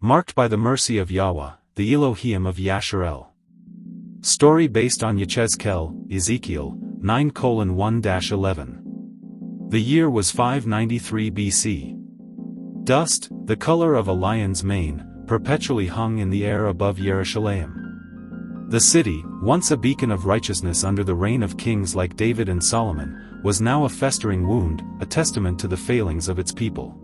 Marked by the mercy of Yahuah, the Elohiym of Yashar'el. Story based on Yashar'el, Ezekiel, 9:1-11. The year was 593 BC. Dust, the color of a lion's mane, perpetually hung in the air above Jerusalem. The city, once a beacon of righteousness under the reign of kings like David and Solomon, was now a festering wound, a testament to the failings of its people.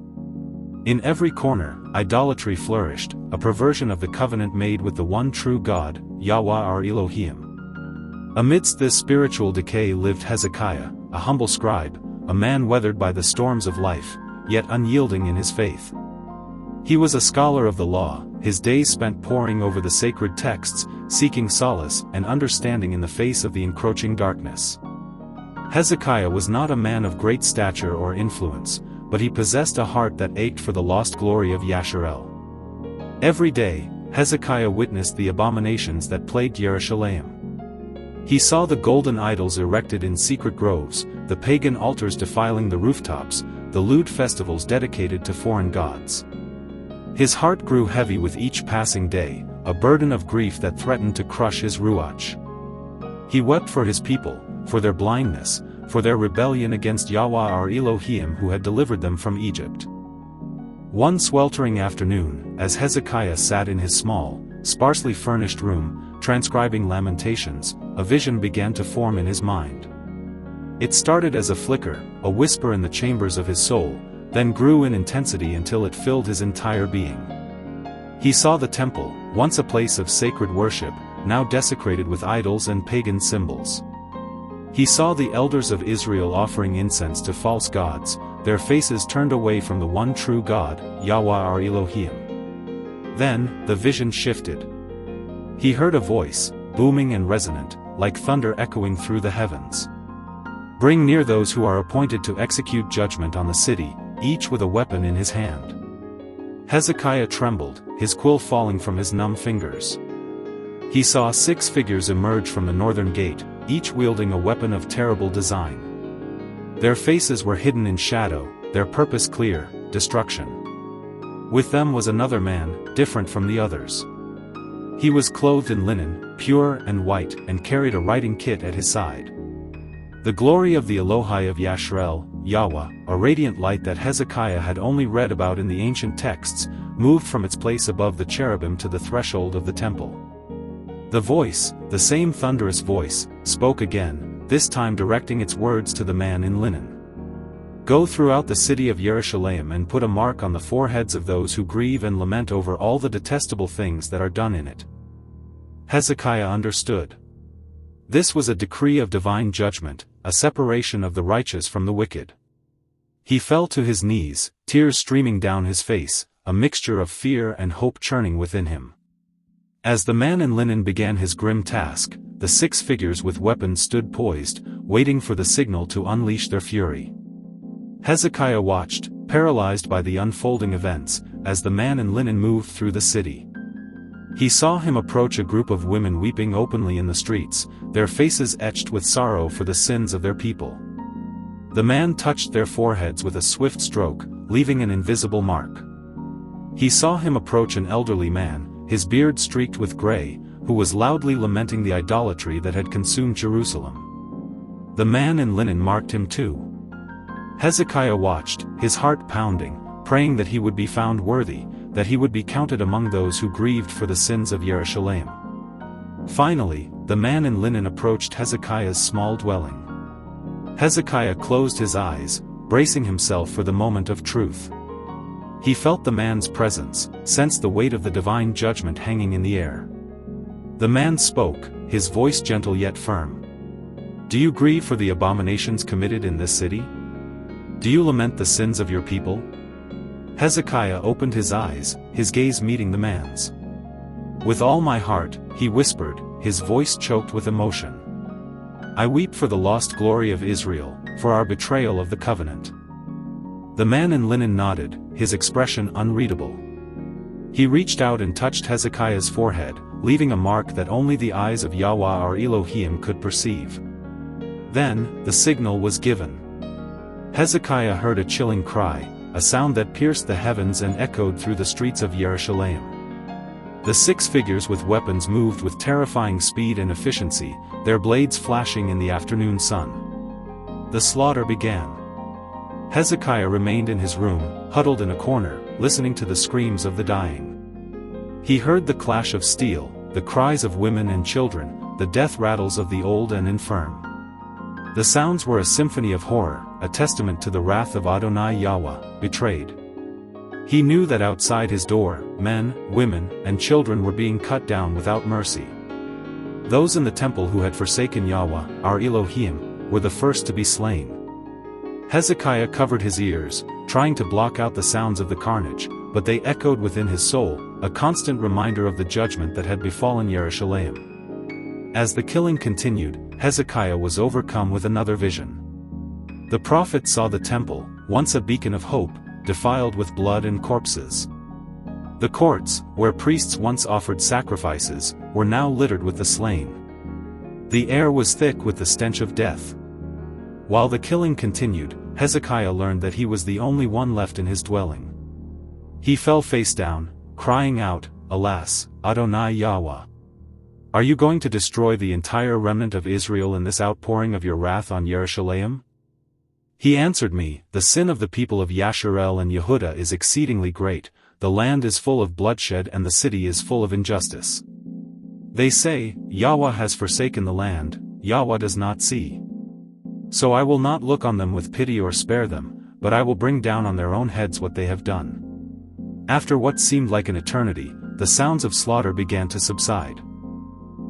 In every corner, idolatry flourished, a perversion of the covenant made with the one true God, Yahuah our Elohiym. Amidst this spiritual decay lived Hezekiah, a humble scribe, a man weathered by the storms of life, yet unyielding in his faith. He was a scholar of the law, his days spent poring over the sacred texts, seeking solace and understanding in the face of the encroaching darkness. Hezekiah was not a man of great stature or influence, but he possessed a heart that ached for the lost glory of Yashar'el. Every day, Hezekiah witnessed the abominations that plagued Jerusalem. He saw the golden idols erected in secret groves, the pagan altars defiling the rooftops, the lewd festivals dedicated to foreign gods. His heart grew heavy with each passing day, a burden of grief that threatened to crush his ruach. He wept for his people, for their blindness, for their rebellion against Yahuah our Elohiym who had delivered them from Egypt. One sweltering afternoon, as Hezekiah sat in his small, sparsely furnished room, transcribing lamentations, a vision began to form in his mind. It started as a flicker, a whisper in the chambers of his soul, then grew in intensity until it filled his entire being. He saw the temple, once a place of sacred worship, now desecrated with idols and pagan symbols. He saw the elders of Israel offering incense to false gods, their faces turned away from the one true God, Yahuah our Elohiym. Then, the vision shifted. He heard a voice, booming and resonant, like thunder echoing through the heavens. "Bring near those who are appointed to execute judgment on the city, each with a weapon in his hand." Hezekiah trembled, his quill falling from his numb fingers. He saw 6 figures emerge from the northern gate, each wielding a weapon of terrible design. Their faces were hidden in shadow, their purpose clear: destruction. With them was another man, different from the others. He was clothed in linen, pure and white, and carried a writing kit at his side. The glory of the Elohiym of Yashar'el, Yahuah, a radiant light that Hezekiah had only read about in the ancient texts, moved from its place above the cherubim to the threshold of the temple. The voice, the same thunderous voice, spoke again, this time directing its words to the man in linen. "Go throughout the city of Jerusalem and put a mark on the foreheads of those who grieve and lament over all the detestable things that are done in it." Hezekiah understood. This was a decree of divine judgment, a separation of the righteous from the wicked. He fell to his knees, tears streaming down his face, a mixture of fear and hope churning within him. As the man in linen began his grim task, the 6 figures with weapons stood poised, waiting for the signal to unleash their fury. Hezekiah watched, paralyzed by the unfolding events, as the man in linen moved through the city. He saw him approach a group of women weeping openly in the streets, their faces etched with sorrow for the sins of their people. The man touched their foreheads with a swift stroke, leaving an invisible mark. He saw him approach an elderly man, his beard streaked with gray, who was loudly lamenting the idolatry that had consumed Jerusalem. The man in linen marked him too. Hezekiah watched, his heart pounding, praying that he would be found worthy, that he would be counted among those who grieved for the sins of Jerusalem. Finally, the man in linen approached Hezekiah's small dwelling. Hezekiah closed his eyes, bracing himself for the moment of truth. He felt the man's presence, sensed the weight of the divine judgment hanging in the air. The man spoke, his voice gentle yet firm. "Do you grieve for the abominations committed in this city? Do you lament the sins of your people?" Hezekiah opened his eyes, his gaze meeting the man's. "With all my heart," he whispered, his voice choked with emotion. "I weep for the lost glory of Israel, for our betrayal of the covenant." The man in linen nodded, his expression unreadable. He reached out and touched Hezekiah's forehead, leaving a mark that only the eyes of Yahuah our Elohiym could perceive. Then, the signal was given. Hezekiah heard a chilling cry, a sound that pierced the heavens and echoed through the streets of Yerushalayim. The 6 figures with weapons moved with terrifying speed and efficiency, their blades flashing in the afternoon sun. The slaughter began. Hezekiah remained in his room, huddled in a corner, listening to the screams of the dying. He heard the clash of steel, the cries of women and children, the death rattles of the old and infirm. The sounds were a symphony of horror, a testament to the wrath of Adonai Yahuah, betrayed. He knew that outside his door, men, women, and children were being cut down without mercy. Those in the temple who had forsaken Yahuah, our Elohiym, were the first to be slain. Hezekiah covered his ears, trying to block out the sounds of the carnage, but they echoed within his soul, a constant reminder of the judgment that had befallen Yerushalayim. As the killing continued, Hezekiah was overcome with another vision. The prophet saw the temple, once a beacon of hope, defiled with blood and corpses. The courts, where priests once offered sacrifices, were now littered with the slain. The air was thick with the stench of death. While the killing continued, Hezekiah learned that he was the only one left in his dwelling. He fell face down, crying out, "Alas, Adonai Yahuah! Are you going to destroy the entire remnant of Israel in this outpouring of your wrath on Yerushalayim?" He answered me, "The sin of the people of Yashar'el and Yehudah is exceedingly great, the land is full of bloodshed and the city is full of injustice. They say, Yahuah has forsaken the land, Yahuah does not see. So I will not look on them with pity or spare them, but I will bring down on their own heads what they have done." After what seemed like an eternity, the sounds of slaughter began to subside.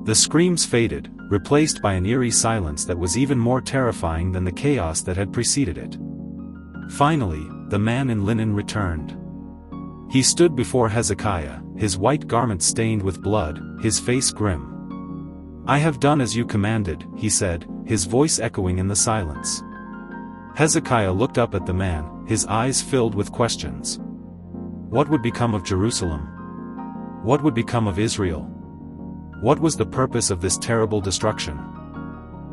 The screams faded, replaced by an eerie silence that was even more terrifying than the chaos that had preceded it. Finally, the man in linen returned. He stood before Hezekiah, his white garment stained with blood, his face grim. "I have done as you commanded," he said, his voice echoing in the silence. Hezekiah looked up at the man, his eyes filled with questions. What would become of Jerusalem? What would become of Israel? What was the purpose of this terrible destruction?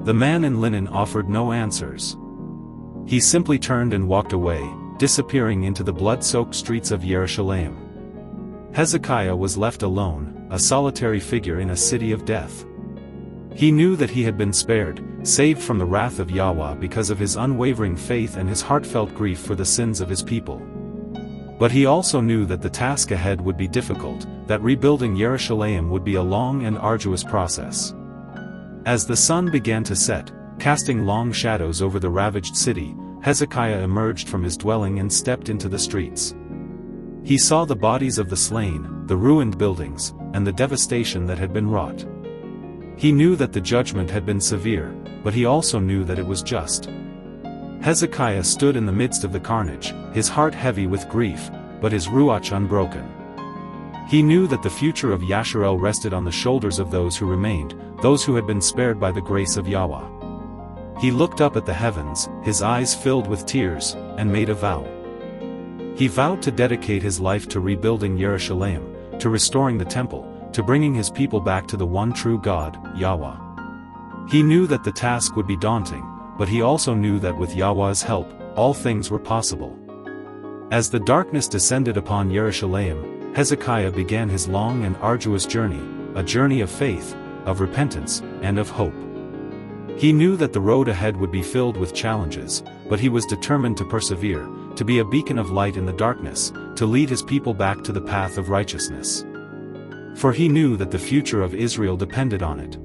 The man in linen offered no answers. He simply turned and walked away, disappearing into the blood-soaked streets of Yerushalayim. Hezekiah was left alone, a solitary figure in a city of death. He knew that he had been spared, saved from the wrath of Yahuah because of his unwavering faith and his heartfelt grief for the sins of his people. But he also knew that the task ahead would be difficult, that rebuilding Yerushalayim would be a long and arduous process. As the sun began to set, casting long shadows over the ravaged city, Hezekiah emerged from his dwelling and stepped into the streets. He saw the bodies of the slain, the ruined buildings, and the devastation that had been wrought. He knew that the judgment had been severe, but he also knew that it was just. Hezekiah stood in the midst of the carnage, his heart heavy with grief, but his ruach unbroken. He knew that the future of Yashar'el rested on the shoulders of those who remained, those who had been spared by the grace of Yahuah. He looked up at the heavens, his eyes filled with tears, and made a vow. He vowed to dedicate his life to rebuilding Yerushalayim, to restoring the temple, to bringing his people back to the one true God, Yahuah. He knew that the task would be daunting, but he also knew that with Yahuah's help, all things were possible. As the darkness descended upon Yerushalayim, Hezekiah began his long and arduous journey, a journey of faith, of repentance, and of hope. He knew that the road ahead would be filled with challenges, but he was determined to persevere, to be a beacon of light in the darkness, to lead his people back to the path of righteousness. For he knew that the future of Israel depended on it.